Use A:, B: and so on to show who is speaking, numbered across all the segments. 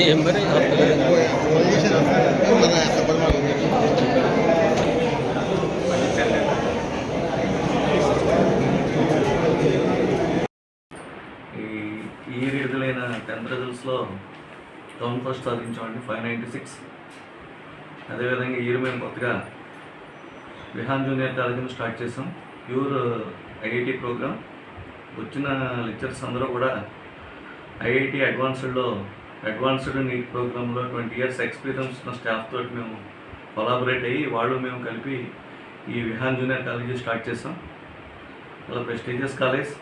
A: మరి
B: ఈ విడుదలైన 10th రిజల్ట్స్లో టౌన్ ఫస్ట్ సాధించామండి 596. అదేవిధంగా ఈ మేము కొత్తగా విహాన్ జూనియర్ కాలేజీని స్టార్ట్ చేసాం. Pure IIT programme. వచ్చిన లెక్చర్స్ అందరూ కూడా ఐఐటి అడ్వాన్స్డ్ నీట్ ప్రోగ్రాంలో 20 years ఎక్స్పీరియన్స్ ఉన్న స్టాఫ్ తోటి మేము కొలాబరేట్ అయ్యి మేము కలిపి ఈ విహాన్ జూనియర్ కాలేజీ స్టార్ట్ చేసాం. చాలా ప్రెస్టీజియస్ కాలేజ్.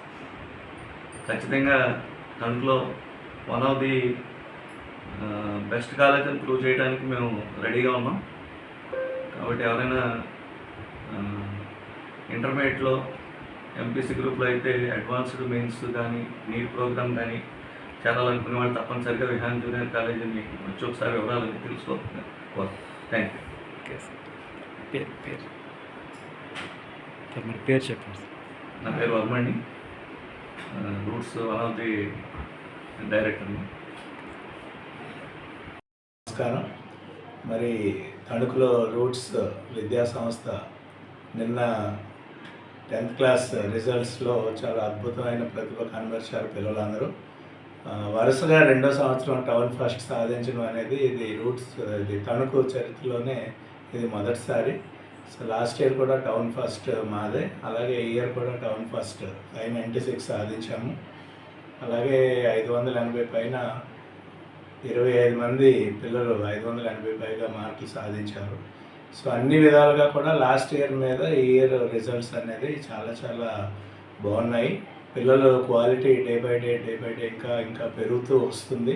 B: ఖచ్చితంగా దాంట్లో one of the best college అని ప్రూవ్ చేయడానికి మేము రెడీగా ఉన్నాం. కాబట్టి ఎవరైనా ఇంటర్మీడియట్లో ఎంపీసీ గ్రూప్లో అయితే అడ్వాన్స్డ్ మెయిన్స్ కానీ నీట్ ప్రోగ్రామ్ కానీ చేరాలనుకునే వాళ్ళు తప్పనిసరిగా విహాన్ జూనియర్ కాలేజీని వచ్చి ఒకసారి వివరాలని తెలుసుకోవాలి. Thank you.
A: పేరు చెప్పండి.
B: నా పేరు వర్మండి. రూట్స్ వన్ ఆఫ్ ది డైరెక్టర్ని.
C: నమస్కారం. మరి తణుకులో రూట్స్ విద్యా సంస్థ నిన్న 10th క్లాస్ రిజల్ట్స్లో చాలా అద్భుతమైన ప్రతిభ కనబరిచారు పిల్లలందరూ. వరుసగా 2వ సంవత్సరం టౌన్ ఫస్ట్ సాధించడం అనేది ఇది తణుకు చరిత్రలోనే ఇది మొదటిసారి. సో లాస్ట్ ఇయర్ కూడా టౌన్ ఫస్ట్ మాదే, అలాగే ఈ ఇయర్ కూడా టౌన్ ఫస్ట్ 596 సాధించాము. అలాగే 580 పైన 25 మంది పిల్లలు 580 పైగా మార్కులు సాధించారు. సో అన్ని విధాలుగా కూడా లాస్ట్ ఇయర్ మీద ఈ ఇయర్ రిజల్ట్స్ అనేది చాలా చాలా బాగున్నాయి. పిల్లలు క్వాలిటీ డే బై డే ఇంకా పెరుగుతూ వస్తుంది.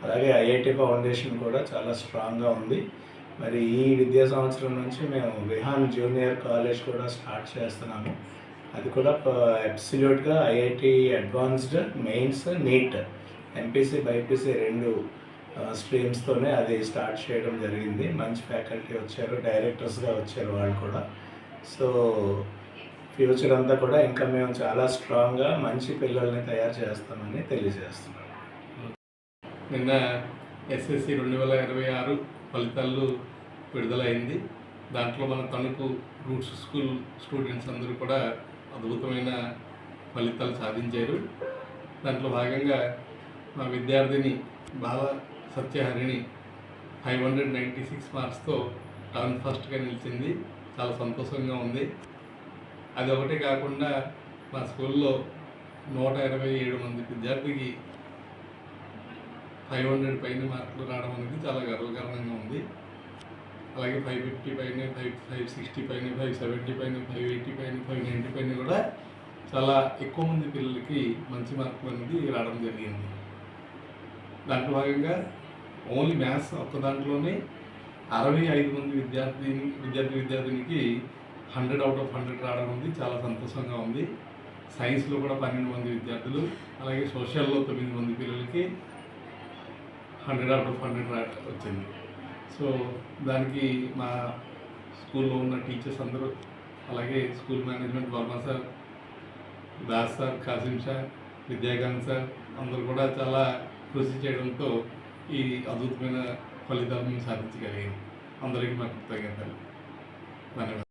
C: అలాగే ఐఐటి ఫౌండేషన్ కూడా చాలా స్ట్రాంగ్గా ఉంది. మరి ఈ విద్యా సంవత్సరం నుంచి మేము విహాన్ జూనియర్ కాలేజ్ కూడా స్టార్ట్ చేస్తున్నాము. అది కూడా అబ్సల్యూట్గా IIT advanced mains NEET MPC BiPC 2 స్ట్రీమ్స్తోనే అది స్టార్ట్ చేయడం జరిగింది. మంచి ఫ్యాకల్టీ వచ్చారు, డైరెక్టర్స్గా వచ్చారు వాళ్ళు కూడా. సో ఫ్యూచర్ అంతా కూడా ఇంకా మేము చాలా స్ట్రాంగ్గా మంచి పిల్లల్ని తయారు చేస్తామని తెలియజేస్తున్నాం.
D: నిన్న ఎస్ఎస్సి 2026 ఫలితాలు విడుదలైంది. దాంట్లో మన తణుకు రూట్స్ స్కూల్ స్టూడెంట్స్ అందరూ కూడా అద్భుతమైన ఫలితాలు సాధించారు. దాంట్లో భాగంగా మా విద్యార్థిని బాల సత్యహరిణి 596 మార్క్స్తో టౌన్ ఫస్ట్గా నిలిచింది. చాలా సంతోషంగా ఉంది. అది ఒకటే కాకుండా మా స్కూల్లో 127 మంది విద్యార్థికి 500 పైన మార్కులు రావడం అనేది చాలా గర్వకారణంగా ఉంది. అలాగే 550 పైన 560 పైన 570 పైన 580 పైన 590 పైన కూడా చాలా ఎక్కువ మంది పిల్లలకి మంచి మార్కులు అనేది రావడం జరిగింది. దాంట్లో భాగంగా ఓన్లీ మ్యాథ్స్ ఒక్క దాంట్లోనే 65 మంది విద్యార్థినికి 100 out of 100 రావడం ఉంది. చాలా సంతోషంగా ఉంది. సైన్స్లో కూడా 12 మంది విద్యార్థులు, అలాగే సోషల్లో 9 మంది పిల్లలకి 100 out of 100 వచ్చింది. సో దానికి మా స్కూల్లో ఉన్న టీచర్స్ అందరూ, అలాగే school management Varma sir, Das sir, Kasim sir, Vidyakant sir అందరూ కూడా చాలా కృషి చేయడంతో ఈ అద్భుతమైన ఫలితాలను సాధించగలిగింది. అందరికీ మా కృతజ్ఞతలు. ధన్యవాదాలు.